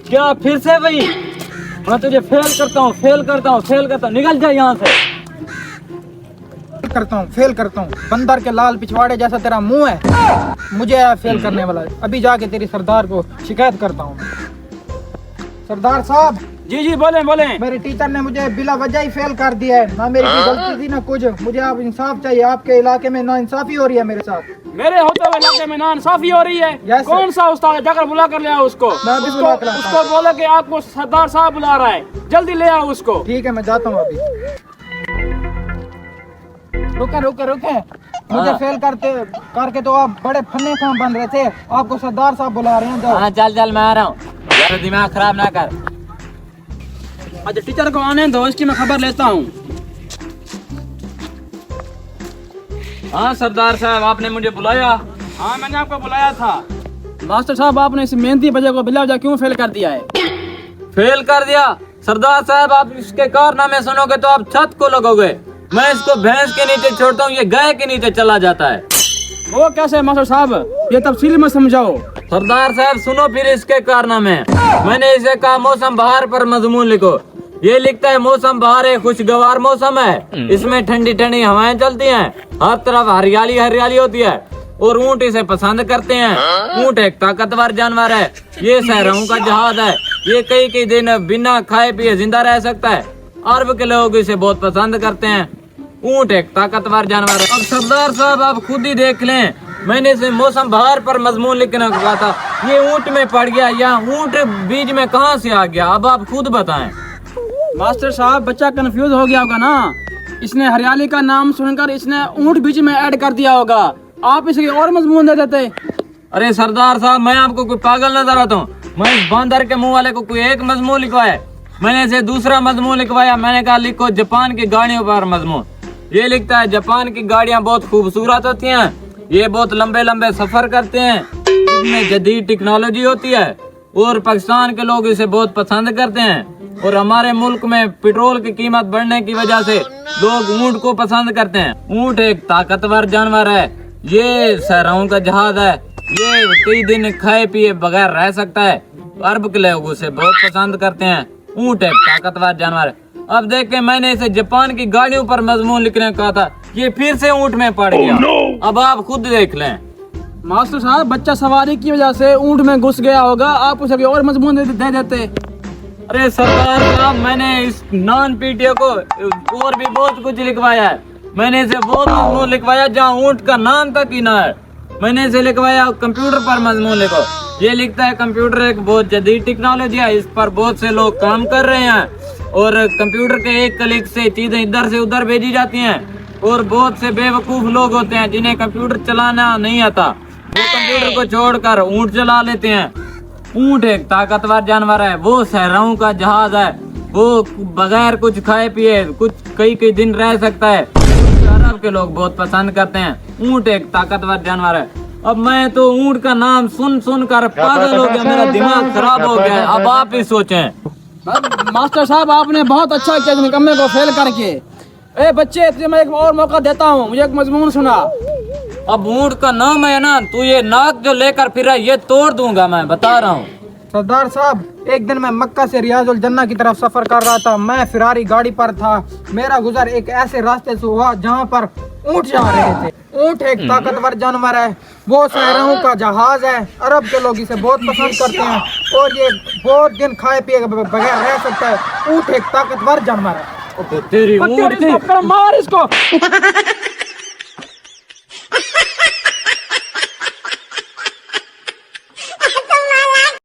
क्या फिर से भाई? मैं तुझे फेल करता हूँ, फेल करता हूँ, फेल करता हूँ। निकल जा यहाँ से। फेल करता हूँ। बंदर के लाल पिछवाड़े जैसा तेरा मुंह है, मुझे फेल करने वाला है। अभी जाके तेरी सरदार को शिकायत करता हूँ। सरदार साहब। जी जी बोले बोले। मेरे टीचर ने मुझे बिला वजह ही फेल कर दिया है। ना मेरी कोई गलती थी ना कुछ। मुझे आप इंसाफ चाहिए। आपके इलाके में नाइंसाफी हो रही है मेरे साथ। मेरे होते हुए इलाके में नाइंसाफी हो रही है? कौन सा उस्ताद है? जाकर बुला कर ले आओ उसको। उसको बोलो कि आपको सरदार साहब बुला रहा है, जल्दी ले आओ उसको। ठीक है, मैं जाता हूँ अभी। रुके रुके रुके। मुझे फेल करके तो आप बड़े फन्ने काम बन रहे थे। आपको सरदार साहब बुला रहे हैं। हाँ चल चल, मैं आ रहा हूँ। यार दिमाग खराब ना कर। अच्छा टीचर को आने दो, इसकी मैं खबर लेता हूँ। हाँ सरदार साहब, आपने मुझे बुलाया? हाँ मैंने आपको बुलाया था। मास्टर साहब, आपने इस मेहनती बच्चे को बिला वजह क्यों फेल कर दिया है? फेल कर दिया? सरदार साहब, आप इसके कारनामे सुनोगे तो आप छत को लगोगे। मैं इसको भैंस के नीचे छोड़ता हूँ, ये गाय के नीचे चला जाता है। वो कैसे मास्टर साहब? ये तफसील में समझाओ। सरदार साहब सुनो फिर इसके कारनामे। मैंने इसे कहा मौसम बहार पर मजमून लिखो। ये लिखता है मौसम बहार है, खुशगवार मौसम है। इसमें ठंडी ठंडी हवाएं चलती हैं, हर तरफ हरियाली हरियाली होती है और ऊंट इसे पसंद करते हैं। ऊंट एक ताकतवर जानवर है। ये सहरों का जहाज है। ये कई दिन बिना खाए पिए जिंदा रह सकता है। अरब के लोग इसे बहुत पसंद करते हैं। ऊंट एक ताकतवर जानवर है। अब सरदार साहब आप खुद ही देख लें, मैंने इसे मौसम बहार पर मजमून लिखने को कहा था, ये ऊंट में पड़ गया या ऊंट बीच में कहाँ से आ गया? अब आप खुद बताएं। मास्टर साहब, बच्चा कंफ्यूज हो गया होगा ना। इसने हरियाली का नाम सुनकर इसने ऊंट बीच में ऐड कर दिया होगा। आप इसे और मजमून दे देते। अरे सरदार साहब, मैं आपको कोई पागल नजर आता हूँ? मैं इस बंदर के मुंह वाले को कोई एक मजमून लिखवाया, मैंने इसे दूसरा मजमून लिखवाया। मैंने कहा लिखो जापान की गाड़ियों पर मजमून। ये लिखता है जापान की गाड़ियाँ बहुत खूबसूरत होती हैं, ये बहुत लंबे लंबे सफर करते हैं, इनमें जदीद टेक्नोलॉजी होती है और पाकिस्तान के लोग इसे बहुत पसंद करते हैं। और हमारे मुल्क में पेट्रोल की कीमत बढ़ने की वजह से लोग ऊंट को पसंद करते हैं। ऊंट एक ताकतवर जानवर है। ये सहराओं का जहाज है। ये कई दिन खाए पिए बगैर रह सकता है। अरब के लोग उसे बहुत पसंद करते हैं। ऊंट एक ताकतवर जानवर है। अब देखें, मैंने इसे जापान की गाड़ियों पर मजमून लिखने का था, ये फिर से ऊंट में पड़ गया। अब आप खुद देख लें। मास्टर साहब, बच्चा सवारी की वजह से ऊंट में घुस गया होगा, आप उसे और मजमून दे देते। अरे सरदार साहब, मैंने इस नॉन पीटीओ को और भी बहुत कुछ लिखवाया है। मैंने इसे बहुत मजमून लिखवाया जहाँ ऊंट का नाम तक ही ना है। मैंने इसे लिखवाया कंप्यूटर पर मजमून लिखो। ये लिखता है कंप्यूटर एक बहुत जदीद टेक्नोलॉजी है, इस पर बहुत से लोग काम कर रहे हैं और कंप्यूटर के एक क्लिक से चीजें इधर से उधर भेजी जाती हैं। और बहुत से बेवकूफ लोग होते हैं जिन्हें कंप्यूटर चलाना नहीं आता, वो कंप्यूटर को छोड़कर ऊंट चला लेते हैं। ऊंट एक ताकतवर जानवर है। वो सहराओं का जहाज है। वो बगैर कुछ खाए पिए कुछ कई दिन रह सकता है। अरब के लोग बहुत पसंद करते हैं। ऊंट एक ताकतवर जानवर है। अब मैं तो ऊंट का नाम सुन कर पागल हो गया, मेरा दिमाग खराब हो गया। अब आप ही सोचें। मास्टर साहब, आपने बहुत अच्छा किया निकम्मे को फेल करके। ए बच्चे, तुझे मैं एक और मौका देता हूँ, मुझे एक मजमून सुना। अब ऊंट का नाम है ना, तू ये नाक जो लेकर फिर ये तोड़ दूंगा, मैं बता रहा हूँ। सरदार साहब, एक दिन मैं मक्का से रियाजुल जन्ना की तरफ सफर कर रहा था। मैं फिरारी गाड़ी पर था। मेरा गुजर एक ऐसे रास्ते से हुआ जहाँ पर ऊंट जा रहे थे। ऊंट एक ताकतवर जानवर है। वो सहराओं का जहाज है। अरब के लोग इसे बहुत पसंद करते हैं और ये बहुत दिन खाए पिए बगैर रह सकता है। ऊंट एक ताकतवर जानवर है। तेरी ऊंट मार इसको।